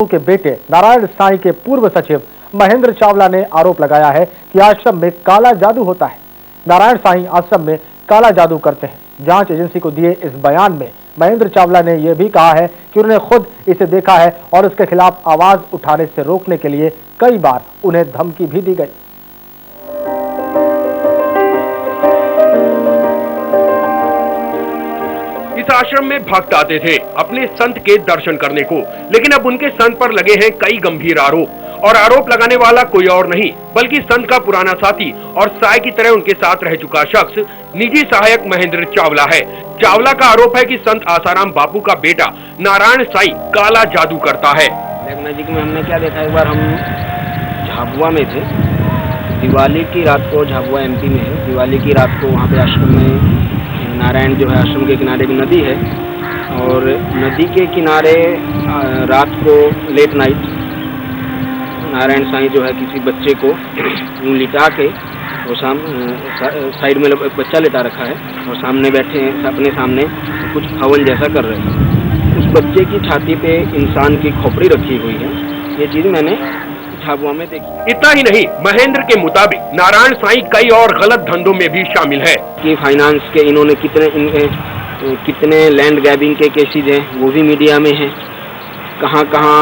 के बेटे नारायण साईं के पूर्व सचिव महेंद्र चावला ने आरोप लगाया है कि आश्रम में काला जादू होता है। नारायण साईं आश्रम में काला जादू करते हैं। जांच एजेंसी को दिए इस बयान में महेंद्र चावला ने यह भी कहा है कि उन्होंने खुद इसे देखा है और इसके खिलाफ आवाज उठाने से रोकने के लिए कई बार उन्हें धमकी भी दी गई। इस आश्रम में भक्त आते थे अपने संत के दर्शन करने को, लेकिन अब उनके संत पर लगे हैं कई गंभीर आरोप। और आरोप लगाने वाला कोई और नहीं बल्कि संत का पुराना साथी और साय की तरह उनके साथ रह चुका शख्स निजी सहायक महेंद्र चावला है। चावला का आरोप है कि संत आसाराम बापू का बेटा नारायण साईं काला जादू करता है। मैजिक में हमने क्या देखा, एक बार हम झाबुआ में थे, दिवाली की रात को, झाबुआ एमपी में है, दिवाली की रात को वहाँ पे आश्रम में नारायण जो है, आश्रम के किनारे एक नदी है और नदी के किनारे रात को लेट नाइट नारायण साईं जो है किसी बच्चे को लिटा के, वो साइड में बच्चा लेटा रखा है और सामने बैठे हैं, अपने सामने कुछ हवन जैसा कर रहे हैं। उस बच्चे की छाती पे इंसान की खोपड़ी रखी हुई है। ये चीज़ मैंने झाबुआ में देखी। इतना ही नहीं, महेंद्र के मुताबिक नारायण साईं कई और गलत धंधों में भी शामिल है कि फाइनेंस के इन्होंने कितने लैंड ग्रैबिंग के केसेज हैं, वो भी मीडिया में हैं। कहाँ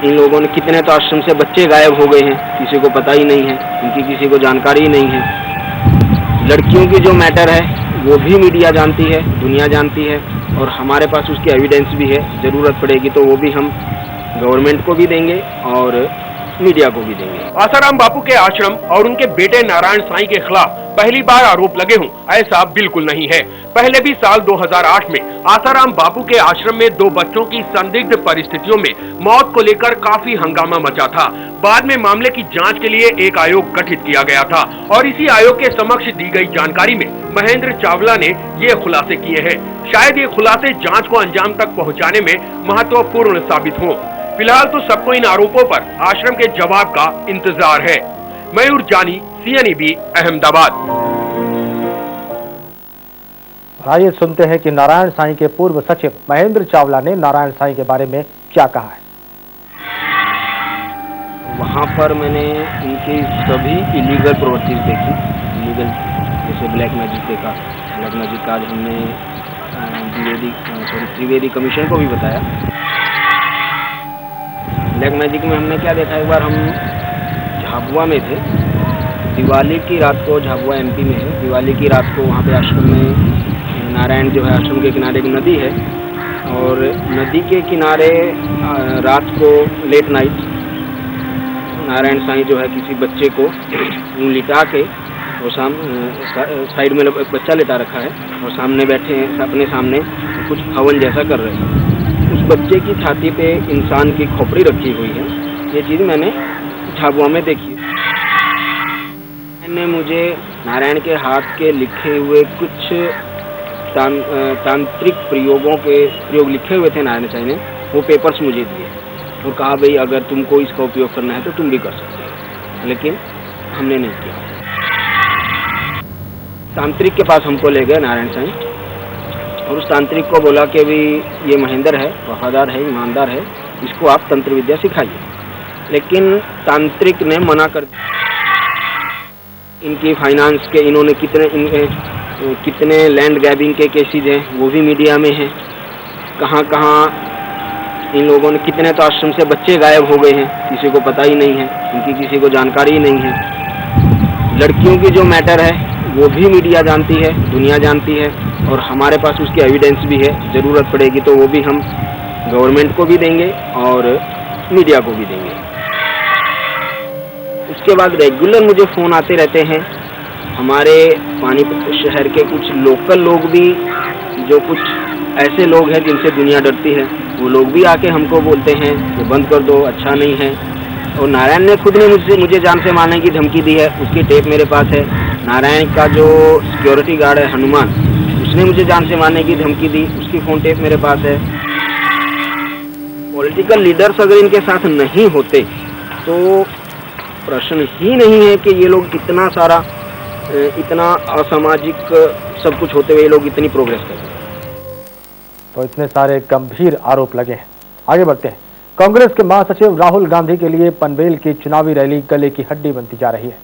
इन लोगों ने कितने तो आश्रम से बच्चे गायब हो गए हैं, किसी को पता ही नहीं है, इनकी किसी को जानकारी ही नहीं है। लड़कियों की जो मैटर है वो भी मीडिया जानती है, दुनिया जानती है और हमारे पास उसकी एविडेंस भी है। ज़रूरत पड़ेगी तो वो भी हम गवर्नमेंट को भी देंगे और मीडिया को भी देंगे। आसाराम बापू के आश्रम और उनके बेटे नारायण साईं के खिलाफ पहली बार आरोप लगे हों, ऐसा बिल्कुल नहीं है। पहले भी साल 2008 में आसाराम बापू के आश्रम में 2 बच्चों की संदिग्ध परिस्थितियों में मौत को लेकर काफी हंगामा मचा था। बाद में मामले की जांच के लिए एक आयोग गठित किया गया था और इसी आयोग के समक्ष दी गई जानकारी में महेंद्र चावला ने ये खुलासे किए हैं। शायद ये खुलासे जांच को अंजाम तक पहुँचाने में महत्वपूर्ण साबित हों। फिलहाल तो सबको इन आरोपों पर आश्रम के जवाब का इंतजार है। मयूर जानी, CNEB, अहमदाबाद। आइए सुनते हैं कि नारायण साईं के पूर्व सचिव महेंद्र चावला ने नारायण साईं के बारे में क्या कहा है। वहाँ पर मैंने इनकी सभी इलीगल प्रवृत्ति देखी। इलीगल जैसे ब्लैक मैजिक देखा। ब्लैक मैजिक का आज हमने त्रिवेदी कमीशन को भी बताया। ब्लैक मैजिक में हमने क्या देखा, एक बार हम झाबुआ में थे, दिवाली की रात को, झाबुआ एमपी में है, दिवाली की रात को वहाँ पे आश्रम में नारायण जो है, आश्रम के किनारे एक नदी है और नदी के किनारे रात को लेट नाइट नारायण साईं जो है किसी बच्चे को लिटा के, वो साइड में बच्चा लेटा रखा है और सामने बैठे हैं, अपने सामने कुछ हवन जैसा कर रहे हैं। उस बच्चे की छाती पे इंसान की खोपड़ी रखी हुई है। ये चीज़ मैंने झाबुआ में देखी। मैंने मुझे नारायण के हाथ के लिखे हुए कुछ तांत्रिक प्रयोग लिखे हुए थे नारायण साईं ने, वो पेपर्स मुझे दिए और कहा भाई अगर तुमको इसका उपयोग करना है तो तुम भी कर सकते हो, लेकिन हमने नहीं किया। तांत्रिक के पास हमको ले गए नारायण साईं और उस तांत्रिक को बोला कि भी ये महेंद्र है, वफादार है, ईमानदार है, इसको आप तंत्र विद्या सिखाइए। लेकिन तांत्रिक ने मना कर दिया। इनकी फाइनेंस के इन्होंने कितने लैंड ग्रैबिंग के केसेज हैं, वो भी मीडिया में हैं। कहाँ इन लोगों ने कितने तो आश्रम से बच्चे गायब हो गए हैं, किसी को पता ही नहीं है, इनकी किसी को जानकारी ही नहीं है। लड़कियों की जो मैटर है वो भी मीडिया जानती है, दुनिया जानती है और हमारे पास उसकी एविडेंस भी है। ज़रूरत पड़ेगी तो वो भी हम गवर्नमेंट को भी देंगे और मीडिया को भी देंगे। उसके बाद रेगुलर मुझे फ़ोन आते रहते हैं। हमारे पानीपत शहर के कुछ लोकल लोग भी, जो कुछ ऐसे लोग हैं जिनसे दुनिया डरती है, वो लोग भी आके हमको बोलते हैं कि बंद कर दो, अच्छा नहीं है। और नारायण ने खुद ने मुझे जान से मारने की धमकी दी है, उसकी टेप मेरे पास है। नारायण का जो सिक्योरिटी गार्ड है हनुमान, उसने मुझे जान से मारने की धमकी दी, उसकी फ़ोन टेप मेरे पास है। पॉलिटिकल लीडर्स अगर इनके साथ नहीं होते तो प्रश्न ही नहीं है कि ये लोग इतना असामाजिक सब कुछ होते हुए ये लोग इतनी प्रोग्रेस करते हैं। तो इतने सारे गंभीर आरोप लगे हैं। आगे बढ़ते हैं। कांग्रेस के महासचिव राहुल गांधी के लिए पनवेल की चुनावी रैली गले की हड्डी बनती जा रही है।